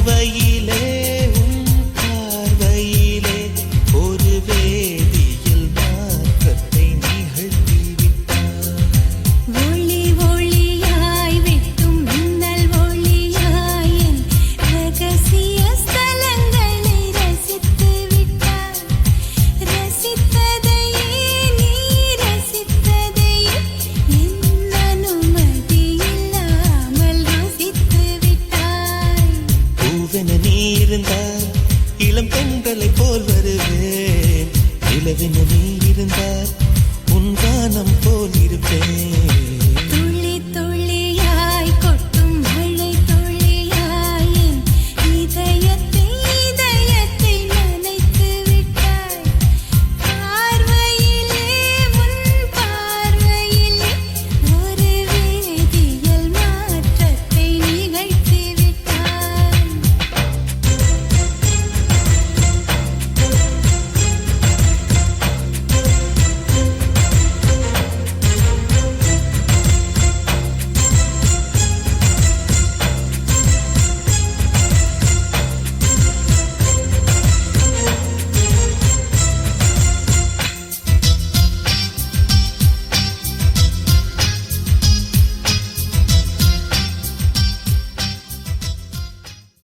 பார்வையிலே உன் பார்வையிலே ஒரு வேதியியல் மாற்றத்தை நிகழ்த்திவிட்டாய். ஒளி ஒளியாய் வெட்டும் மின்னல் ஒளியாய் என் ரகசிய ஸ்தலங்களை ரசித்து விட்டாய். ரசித்ததையே நீ ரசித்ததையே என் அனுமதி இல்லாமல் ருசித்து விட்டாய். பூவென நீ இருந்தால் இளம் பெண்களை போல் வருவேன். நிலவென நீ இருந்தால் உன் கானம் போல் இருப்பேன்.